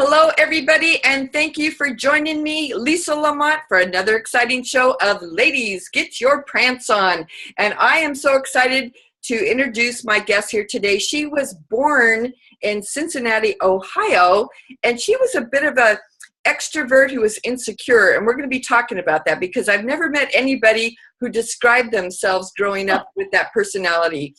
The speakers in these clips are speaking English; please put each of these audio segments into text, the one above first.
Hello, everybody, and thank you for joining me, Lisa Lamont, for another exciting show of Ladies, Get Your Prance On. And I am so excited to introduce my guest here today. She was born in Cincinnati, Ohio, and she was a bit of an extrovert who was insecure. And we're going to be talking about that because I've never met anybody who described themselves growing up with that personality.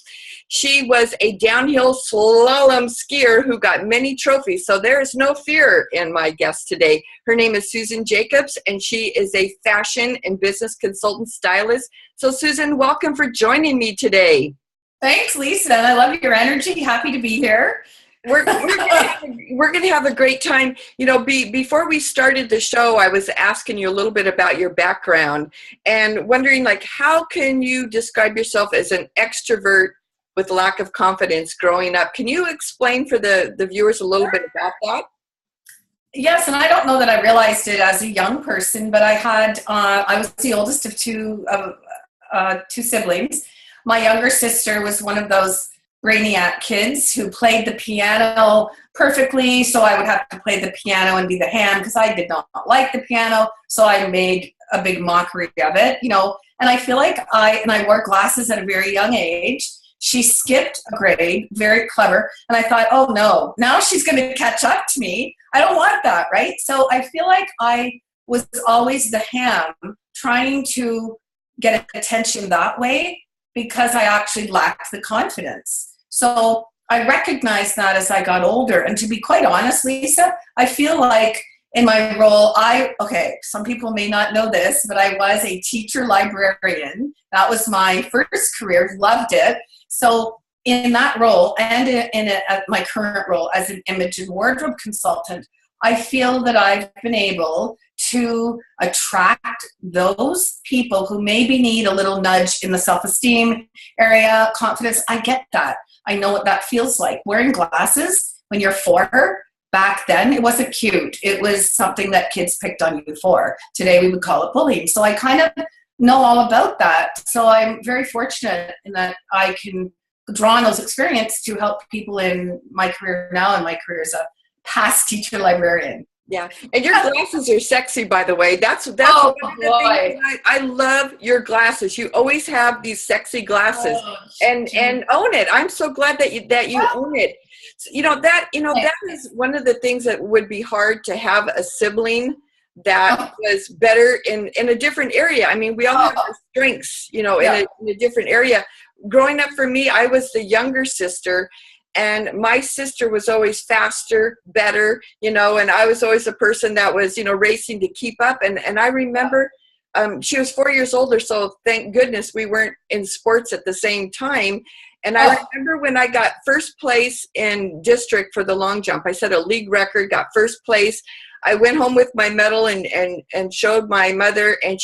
She was a downhill slalom skier who got many trophies, so there is no fear in my guest today. Her name is Susan Jacobs, and she is a fashion and business consultant stylist. So Susan, welcome for joining me today. Thanks, Lisa. I love your energy. Happy to be here. We're gonna have a great time. You know, before we started the show, I was asking you a little bit about your background and wondering, like, how can you describe yourself as an extrovert with lack of confidence growing up? Can you explain for the viewers a little bit about that? Yes, and I don't know that I realized it as a young person, but I was the oldest of two siblings. My younger sister was one of those brainiac kids who played the piano perfectly, so I would have to play the piano and be the hand because I did not like the piano, so I made a big mockery of it, you know. And I feel like I wore glasses at a very young age. She skipped a grade, very clever, and I thought, oh no, now she's going to catch up to me. I don't want that, right? So I feel like I was always the ham, trying to get attention that way because I actually lacked the confidence. So I recognized that as I got older. And to be quite honest, Lisa, I feel like in my role, some people may not know this, but I was a teacher librarian. That was my first career, loved it. So in that role and in my current role as an image and wardrobe consultant, I feel that I've been able to attract those people who maybe need a little nudge in the self-esteem area, confidence. I get that. I know what that feels like. Wearing glasses when you're 4, back then, it wasn't cute. It was something that kids picked on you for. Today, we would call it bullying. So I kind of know all about that. So I'm very fortunate in that I can draw on those experiences to help people in my career now and my career as a past teacher librarian. Yeah, and your glasses are sexy, by the way. That's one boy. of the things I love your glasses. You always have these sexy glasses, and own it. I'm so glad that you own it. You know that is one of the things that would be hard to have a sibling that was better in a different area. I mean, we all have our strengths, in a different area. Growing up for me, I was the younger sister. And my sister was always faster, better, and I was always a person that was, racing to keep up. And I remember she was 4 years older, so thank goodness we weren't in sports at the same time. And I remember when I got first place in district for the long jump, I set a league record, got first place. I went home with my medal and showed my mother, and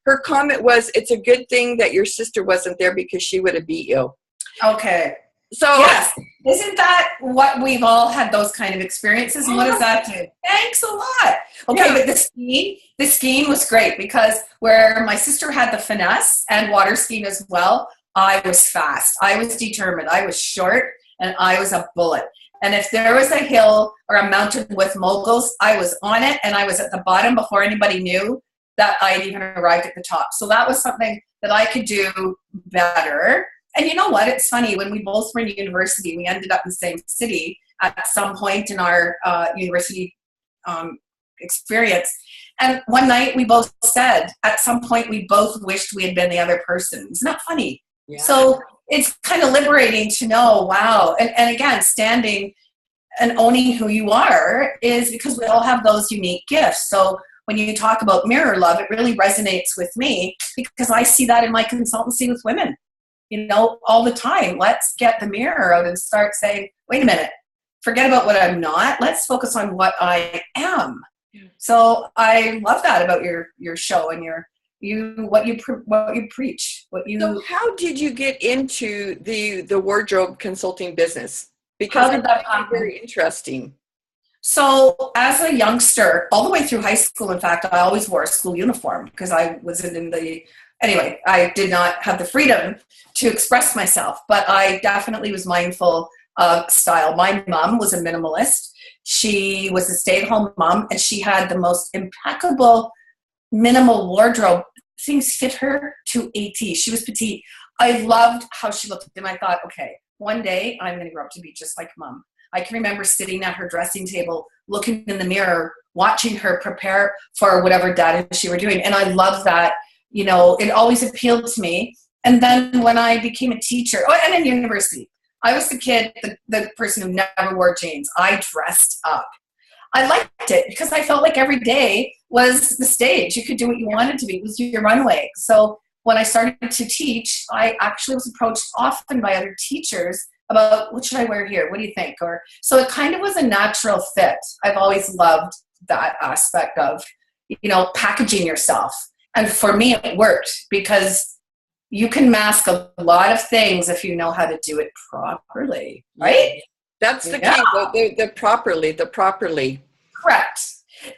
her comment was, "It's a good thing that your sister wasn't there because she would have beat you." Okay. So yes, isn't that what we've all had, those kind of experiences? And what does that do? Thanks a lot. Okay, but the skiing was great because where my sister had the finesse and water skiing as well, I was fast. I was determined. I was short and I was a bullet. And if there was a hill or a mountain with moguls, I was on it and I was at the bottom before anybody knew that I'd even arrived at the top. So that was something that I could do better. And you know what? It's funny. When we both were in university, we ended up in the same city at some point in our university experience. And one night we both said, at some point, we both wished we had been the other person. Isn't that funny? Yeah. So it's kind of liberating to know, wow. And again, standing and owning who you are is because we all have those unique gifts. So when you talk about mirror love, it really resonates with me because I see that in my consultancy with women. All the time. Let's get the mirror out and start saying, wait a minute, forget about what I'm not. Let's focus on what I am. So I love that about your show and what you preach. So how did you get into the wardrobe consulting business? Because how did that happen? Very interesting. So as a youngster, all the way through high school, in fact, I always wore a school uniform because I wasn't in the anyway, I did not have the freedom to express myself, but I definitely was mindful of style. My mom was a minimalist, She was a stay-at-home mom, and she had the most impeccable, minimal wardrobe. Things fit her to a T. She was petite. I loved how she looked, and I thought, okay, one day I'm going to grow up to be just like mom. I can remember sitting at her dressing table, looking in the mirror, watching her prepare for whatever data she were doing. And I love that, it always appealed to me. And then when I became a teacher, and in university, I was the kid, the person who never wore jeans. I dressed up. I liked it because I felt like every day was the stage. You could do what you wanted to be. It was your runway. So when I started to teach, I actually was approached often by other teachers about, what should I wear here? What do you think? So it kind of was a natural fit. I've always loved that aspect of, packaging yourself. And for me, it worked because you can mask a lot of things if you know how to do it properly, right? That's the key, the properly. Correct.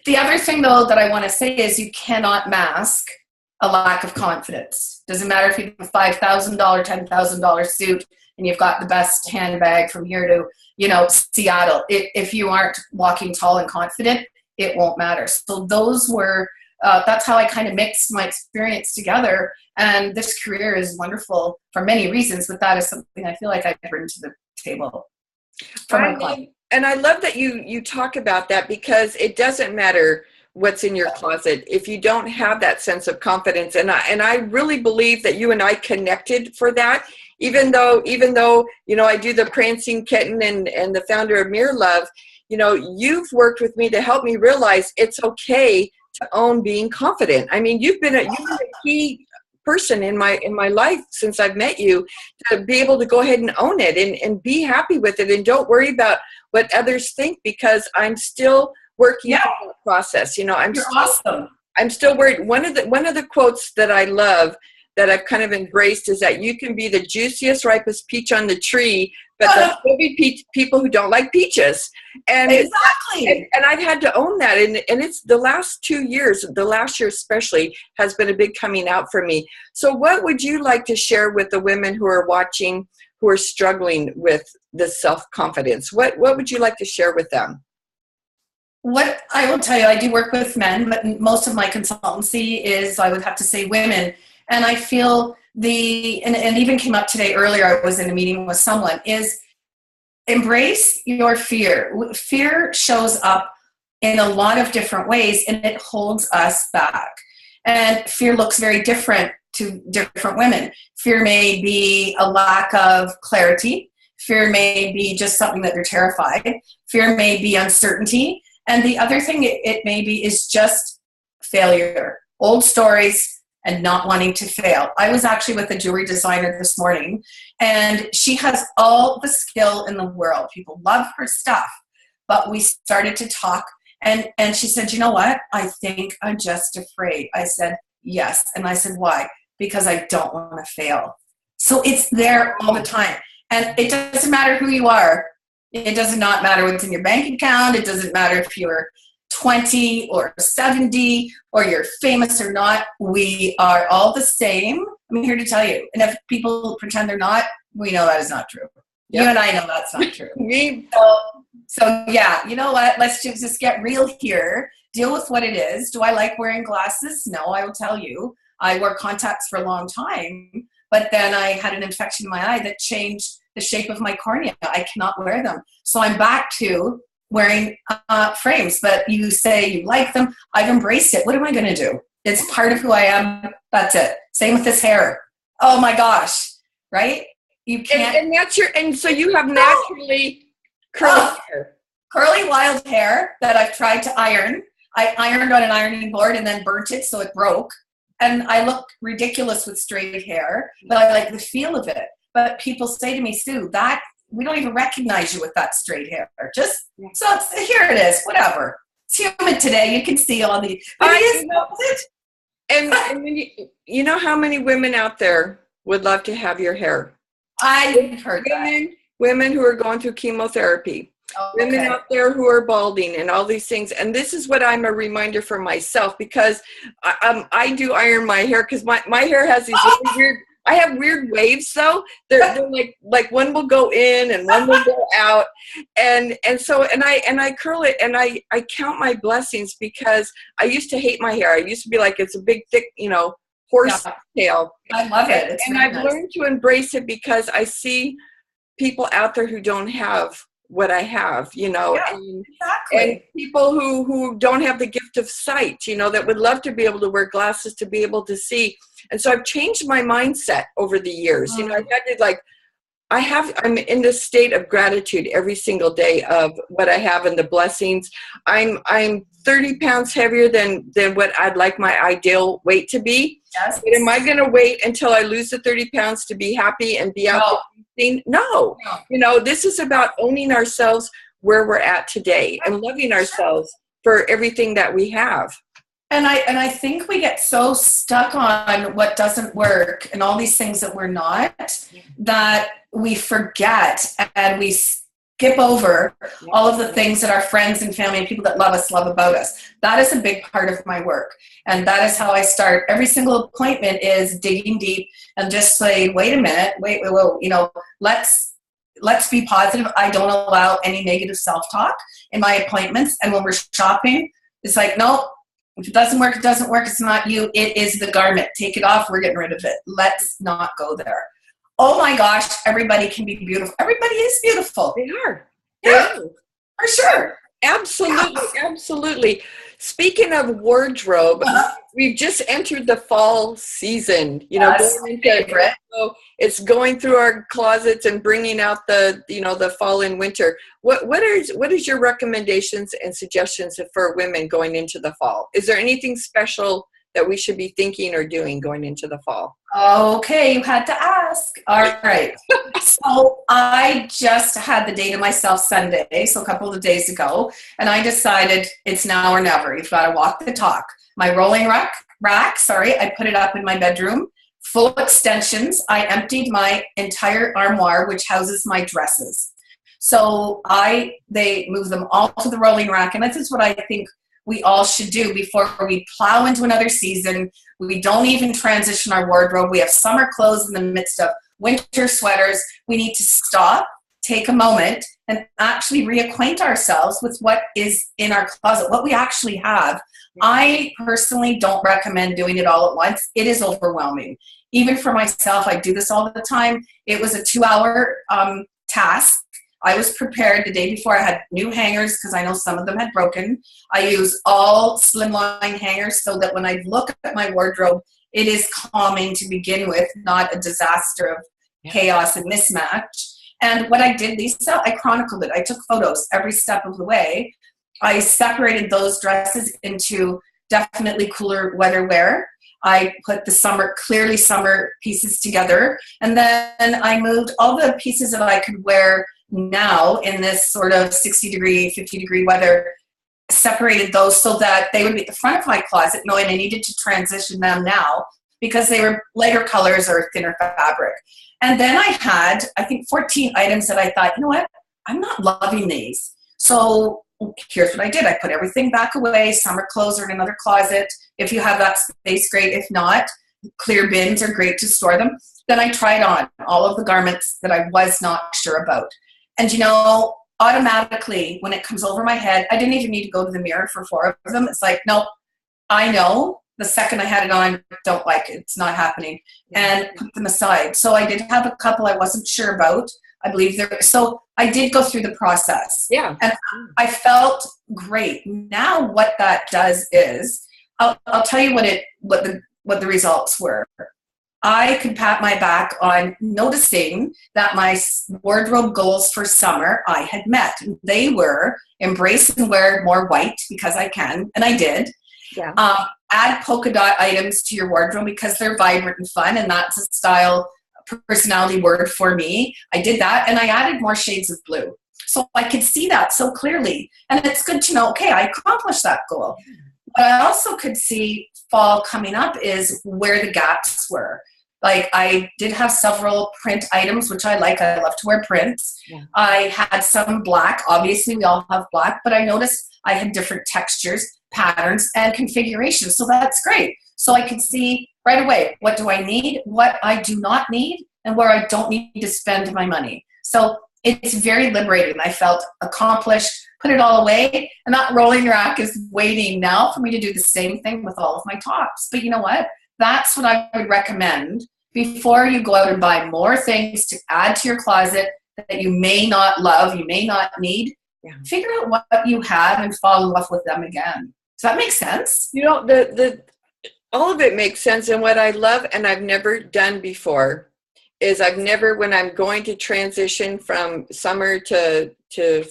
The other thing, though, that I want to say is you cannot mask a lack of confidence. Doesn't matter if you have a $5,000, $10,000 suit and you've got the best handbag from here to, Seattle. If you aren't walking tall and confident, it won't matter. So those were, that's how I kind of mixed my experience together. And this career is wonderful for many reasons, but that is something I feel like I bring to the table for my client. And I love that you talk about that, because it doesn't matter what's in your closet if you don't have that sense of confidence. And I really believe that you and I connected for that, even though I do the Prancing Kitten and the founder of Mirror Love. You've worked with me to help me realize it's okay to own being confident. I mean, you've been a key person in my life since I've met you, to be able to go ahead and own it and be happy with it, and don't worry about what others think, because I'm still working through the process. You're awesome. I'm still worried. One of the quotes that I love, that I've kind of embraced, is that you can be the juiciest, ripest peach on the tree, but there'll still be people who don't like peaches. And exactly. And I've had to own that. And it's the last 2 years, the last year especially, has been a big coming out for me. So what would you like to share with the women who are watching, who are struggling with the self-confidence? What would you like to share with them? What I will tell you, I do work with men, but most of my consultancy is, I would have to say, women. And I feel and even came up today earlier, I was in a meeting with someone, is embrace your fear. Fear shows up in a lot of different ways, and it holds us back. And fear looks very different to different women. Fear may be a lack of clarity. Fear may be just something that they're terrified. Fear may be uncertainty. And the other thing it may be is just failure, old stories, and not wanting to fail. I was actually with a jewelry designer this morning, and she has all the skill in the world. People love her stuff. But we started to talk, and she said, you know what? I think I'm just afraid. I said, yes. And I said, why? Because I don't want to fail. So it's there all the time. And it doesn't matter who you are. It does not matter what's in your bank account. It doesn't matter if you're 20 or 70 or you're famous or not. We are all the same. I'm here to tell you. And if people pretend they're not, we know that is not true. Yep. You and I know that's not true. So yeah, you know what? Let's just get real here. Deal with what it is. Do I like wearing glasses? No, I will tell you. I wore contacts for a long time, but then I had an infection in my eye that changed the shape of my cornea. I cannot wear them. So I'm back to wearing frames, but you say you like them. I've embraced it. What am I going to do? It's part of who I am. That's it. Same with this hair. Oh my gosh. Right? You can't. And that's and so you have naturally curly hair. Curly wild hair that I've tried to iron. I ironed on an ironing board and then burnt it so it broke. And I look ridiculous with straight hair, but I like the feel of it. But people say to me, Sue, that we don't even recognize you with that straight hair. So here it is, whatever. It's humid today. You can see all the. And you know how many women out there would love to have your hair? I've heard that. Women who are going through chemotherapy. Women out there who are balding and all these things. And this is what I'm a reminder for myself, because I do iron my hair, because my hair has these really weird, I have weird waves though. They're like one will go in and one will go out, and I curl it, and I count my blessings, because I used to hate my hair. I used to be like, it's a big thick, horse tail. I love it. And I've learned to embrace it, because I see people out there who don't have what I have, and people who don't have the gift of sight, that would love to be able to wear glasses to be able to see. And so I've changed my mindset over the years. I've had to I'm in this state of gratitude every single day of what I have and the blessings. I'm 30 pounds heavier than what I'd like my ideal weight to be. Yes. But am I going to wait until I lose the 30 pounds to be happy and be out there? No. This is about owning ourselves where we're at today and loving ourselves for everything that we have. And I think we get so stuck on what doesn't work and all these things that we're not, that we forget and we skip over all of the things that our friends and family and people that love us love about us. That is a big part of my work. And that is how I start every single appointment, is digging deep and just saying, wait a minute, wait, let's be positive. I don't allow any negative self-talk in my appointments. And when we're shopping, it's like, no. If it doesn't work, it doesn't work. It's not you. It is the garment. Take it off. We're getting rid of it. Let's not go there. Oh my gosh, everybody can be beautiful. Everybody is beautiful. They are. Yeah, for sure. Absolutely, absolutely. Speaking of wardrobe, we've just entered the fall season. Going into favorite. So it's going through our closets and bringing out the fall and winter. What is your recommendations and suggestions for women going into the fall? Is there anything special that we should be thinking or doing going into the fall? Okay, you had to ask. All right. So I just had the day to myself Sunday, so a couple of days ago, and I decided it's now or never. You've got to walk the talk. My rolling rack, I put it up in my bedroom, full of extensions. I emptied my entire armoire, which houses my dresses. So they moved them all to the rolling rack, and this is what I think we all should do before we plow into another season. We don't even transition our wardrobe. We have summer clothes in the midst of winter sweaters. We need to stop, take a moment, and actually reacquaint ourselves with what is in our closet, what we actually have. I personally don't recommend doing it all at once. It is overwhelming. Even for myself, I do this all the time. It was a 2-hour task. I was prepared the day before. I had new hangers because I know some of them had broken. I use all slimline hangers so that when I look at my wardrobe, it is calming to begin with, not a disaster of chaos and mismatch. And what I did, Lisa, I chronicled it. I took photos every step of the way. I separated those dresses into definitely cooler weather wear. I put the clearly summer pieces together. And then I moved all the pieces that I could wear now in this sort of 60-degree, 50-degree weather, separated those so that they would be at the front of my closet, knowing I needed to transition them now because they were lighter colors or thinner fabric. And then I had, I think, 14 items that I thought, you know what, I'm not loving these. So here's what I did. I put everything back away. Summer clothes are in another closet. If you have that space, great. If not, clear bins are great to store them. Then I tried on all of the garments that I was not sure about. And automatically when it comes over my head, I didn't even need to go to the mirror for 4 of them. It's like, no, I know the second I had it on, don't like it. It's not happening. And put them aside. So I did have a couple I wasn't sure about. I believe so I did go through the process. Yeah. And I felt great. Now what that does is, I'll tell you what the results were. I could pat my back on noticing that my wardrobe goals for summer I had met. They were embrace and wear more white because I can, and I did. Yeah. Add polka dot items to your wardrobe because they're vibrant and fun, and that's a style, personality word for me. I did that, and I added more shades of blue. So I could see that so clearly. And it's good to know, okay, I accomplished that goal. But I also could see fall coming up is where the gaps were. Like I did have several print items, which I like. I love to wear prints. Yeah. I had some black. Obviously, we all have black. But I noticed I had different textures, patterns, and configurations. So that's great. So I could see, right away. What do I need? What I do not need, and where I don't need to spend my money. So it's very liberating. I felt accomplished, put it all away, and that rolling rack is waiting now for me to do the same thing with all of my tops. But you know what? That's what I would recommend before you go out and buy more things to add to your closet that you may not love, you may not need. Yeah. Figure out what you have and fall in love with them again. Does that make sense? You know, the all of it makes sense. And what I love, and I've never done before, is I've never, when I'm going to transition from summer to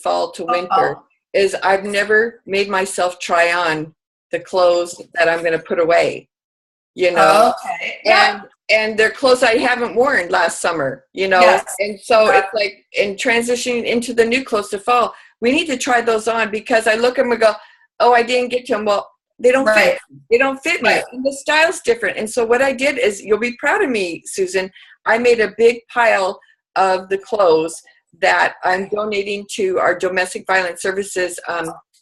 fall to winter, is I've never made myself try on the clothes that I'm going to put away, you know. Okay. Yeah. And they're clothes I haven't worn last summer, you know. Yes. And so it's like in transitioning into the new clothes to fall, we need to try those on, because I look at them and go, oh, I didn't get to them. Well, they don't fit. They don't fit me. And the style's different. And so what I did is, you'll be proud of me, Susan, I made a big pile of the clothes that I'm donating to our domestic violence services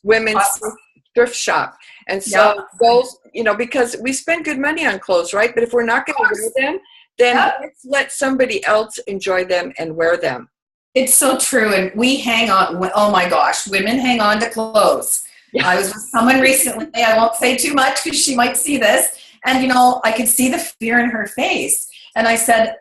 women's thrift shop. And so those, you know, because we spend good money on clothes, right? But if we're not going to wear them, then let's let somebody else enjoy them and wear them. It's so true. And we hang on, oh my gosh, women hang on to clothes. Yeah. I was with someone recently, I won't say too much because she might see this. And, you know, I could see the fear in her face. And I said,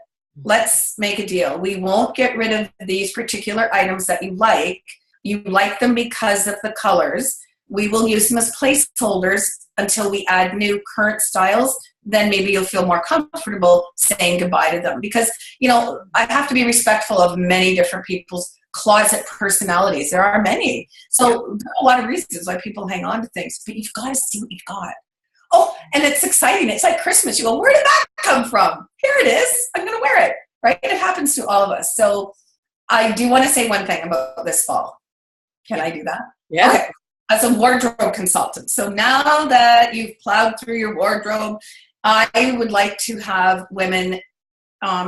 let's make a deal. We won't get rid of these particular items that you like. You like them because of the colors. We will use them as placeholders until we add new current styles. Then maybe you'll feel more comfortable saying goodbye to them. Because, you know, I have to be respectful of many different people's closet personalities. There are many. So there are a lot of reasons why people hang on to things. But you've got to see what you've got. Oh, and it's exciting. It's like Christmas. You go, where did that come from? Here it is. I'm going to wear it. Right? It happens to all of us. So I do want to say one thing about this fall. Can I do that? Yeah. Okay. As a wardrobe consultant. So now that you've plowed through your wardrobe, I would like to have women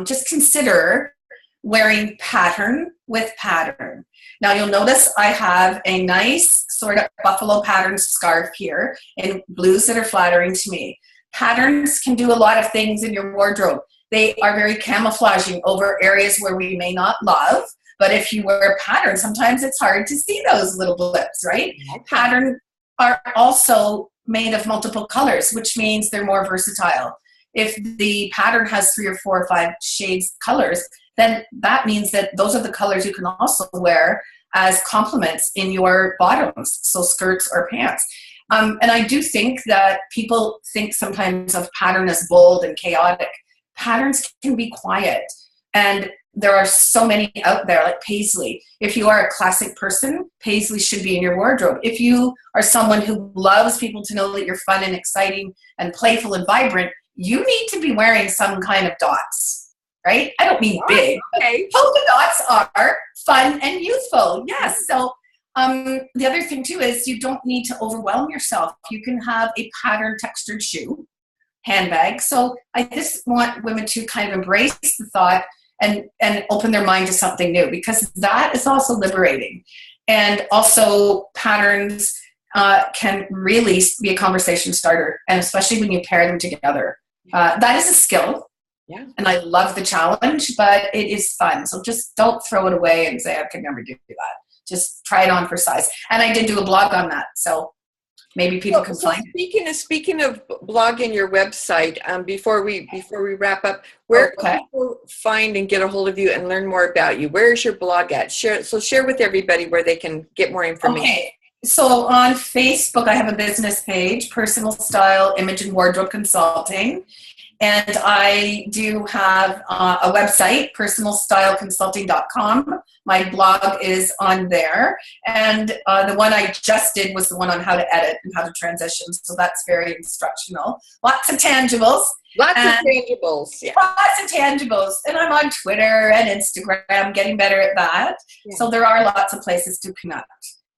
just consider wearing pattern with pattern. Now you'll notice I have a nice sort of buffalo pattern scarf here in blues that are flattering to me. Patterns can do a lot of things in your wardrobe. They are very camouflaging over areas where we may not love. But if you wear patterns, sometimes it's hard to see those little blips, right? Okay. Patterns are also made of multiple colors, which means they're more versatile. If the pattern has 3 or 4 or 5 shades colors, then that means that those are the colors you can also wear as complements in your bottoms, so skirts or pants. And I do think that people think sometimes of pattern as bold and chaotic. Patterns can be quiet. And there are so many out there, like paisley. If you are a classic person, paisley should be in your wardrobe. If you are someone who loves people to know that you're fun and exciting and playful and vibrant, you need to be wearing some kind of dots, right? I don't mean big. Okay. Polka dots are fun and youthful. Yes. So the other thing too is you don't need to overwhelm yourself. You can have a pattern textured shoe, handbag. So I just want women to kind of embrace the thought and open their mind to something new, because that is also liberating. And also patterns can really be a conversation starter, and especially when you pair them together. That is a skill. Yeah. And I love the challenge, but it is fun. So just don't throw it away and say, I could never do that. Just try it on for size. And I did do a blog on that. So maybe people can find it. Speaking of blogging your website, before we wrap up, where can people find and get a hold of you and learn more about you? Where is your blog at? Share with everybody where they can get more information. Okay. So on Facebook, I have a business page, Personal Style Image and Wardrobe Consulting. And I do have a website, personalstyleconsulting.com. My blog is on there. And the one I just did was the one on how to edit and how to transition. So that's very instructional. Lots of tangibles. Lots of tangibles. Yeah. Lots of tangibles. And I'm on Twitter and Instagram, getting better at that. Yeah. So there are lots of places to connect.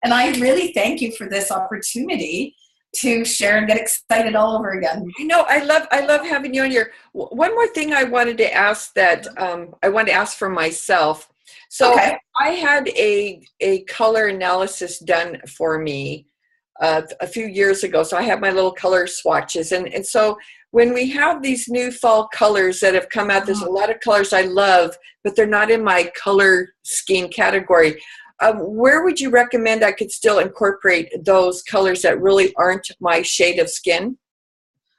And I really thank you for this opportunity to share and get excited all over again. I know, I love having you on here. One more thing I wanted to ask that I wanted to ask for myself. So I had a color analysis done for me a few years ago. So I have my little color swatches. And so when we have these new fall colors that have come out, there's a lot of colors I love, but they're not in my color scheme category. Where would you recommend I could still incorporate those colors that really aren't my shade of skin?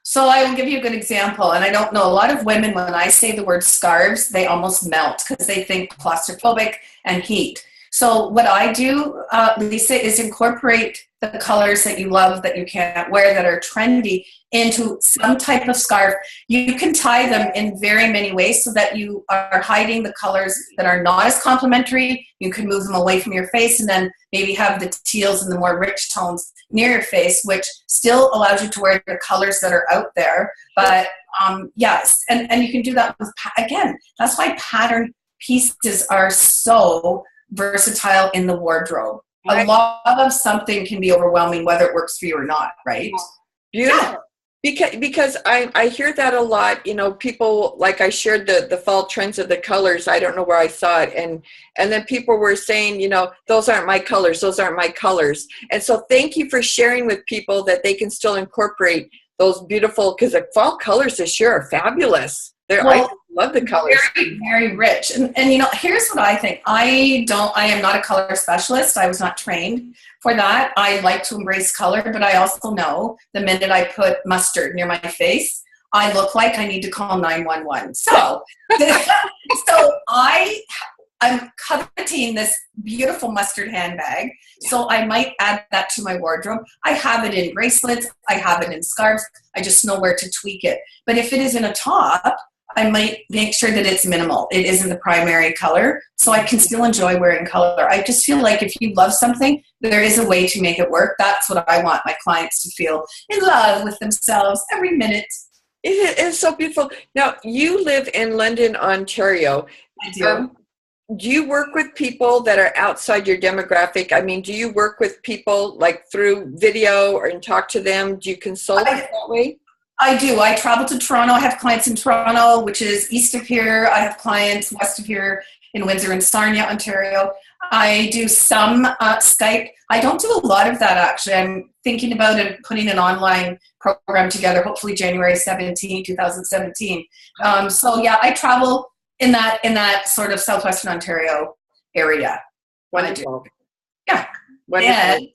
So I will give you a good example. And I don't know, a lot of women, when I say the word scarves, they almost melt because they think claustrophobic and heat. So what I do, Lisa, is incorporate the colors that you love that you can't wear that are trendy into some type of scarf. You can tie them in very many ways so that you are hiding the colors that are not as complementary. You can move them away from your face and then maybe have the teals and the more rich tones near your face, which still allows you to wear the colors that are out there. But yes, and you can do that with, again, that's why pattern pieces are so versatile in the wardrobe. A lot of something can be overwhelming whether it works for you or not, right? Beautiful. Yeah. Because I hear that a lot, you know, people, like I shared the fall trends of the colors. I don't know where I saw it. And then people were saying, you know, those aren't my colors. Those aren't my colors. And so thank you for sharing with people that they can still incorporate those beautiful, because the fall colors this year are fabulous. I love the colors. Very, very rich. And you know, here's what I think. I am not a color specialist. I was not trained for that. I like to embrace color, but I also know the minute I put mustard near my face, I look like I need to call 911. So, I'm coveting this beautiful mustard handbag. So I might add that to my wardrobe. I have it in bracelets. I have it in scarves. I just know where to tweak it. But if it is in a top, I might make sure that it's minimal. It isn't the primary color, so I can still enjoy wearing color. I just feel like if you love something, there is a way to make it work. That's what I want my clients to feel in love with themselves every minute. It is so beautiful. Now, you live in London, Ontario. I do. Do you work with people that are outside your demographic? I mean, do you work with people like through video or and talk to them? Do you consult that way? I do. I travel to Toronto. I have clients in Toronto, which is east of here. I have clients west of here in Windsor and Sarnia, Ontario. I do some Skype. I don't do a lot of that, actually. I'm thinking about putting an online program together, hopefully January 17, 2017. So yeah, I travel in that sort of southwestern Ontario area. Wonderful. Yeah. Wonderful. And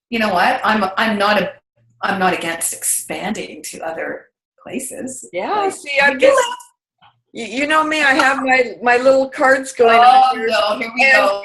you know what? I'm not against expanding to other places. Yeah, see, I guess you know me. I have my little cards going on here. No, here we go.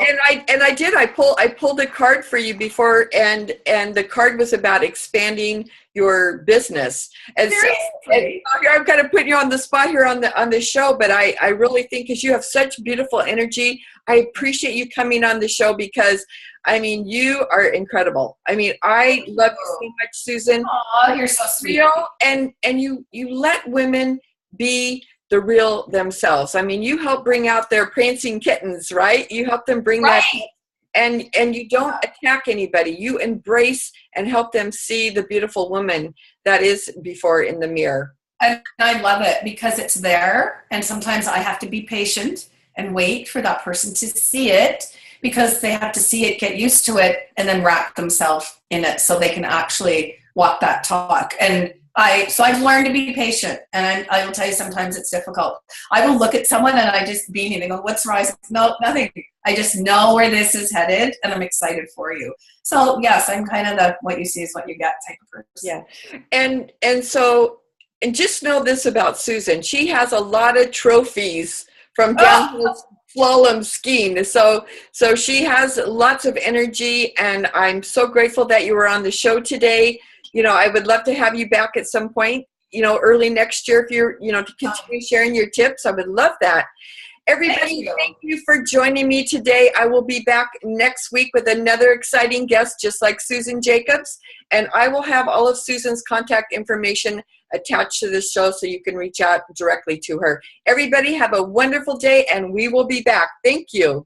And I pulled a card for you before, and the card was about expanding your business. And so here I'm kind of putting you on the spot here on the show, but I really think because you have such beautiful energy, I appreciate you coming on the show because I mean, you are incredible. I mean, I love you so much, Susan. Oh, you're so sweet. And you let women be the real themselves. I mean, you help bring out their prancing kittens, right? You help them bring that, and you don't attack anybody. You embrace and help them see the beautiful woman that is before in the mirror. And I love it because it's there, and sometimes I have to be patient and wait for that person to see it, because they have to see it, get used to it, and then wrap themselves in it so they can actually walk that talk. And I've learned to be patient, and I will tell you sometimes it's difficult. I will look at someone and I just beam and go, "What's wrong?" No, nothing. I just know where this is headed, and I'm excited for you. So yes, I'm kind of the what you see is what you get type of person. Yeah, and just know this about Susan: she has a lot of trophies from downhill slalom skiing. So she has lots of energy, and I'm so grateful that you were on the show today. You know, I would love to have you back at some point, you know, early next year if you're, you know, to continue sharing your tips. I would love that. Everybody, thank you for joining me today. I will be back next week with another exciting guest, just like Susan Jacobs, and I will have all of Susan's contact information attached to this show so you can reach out directly to her. Everybody have a wonderful day, and we will be back. Thank you.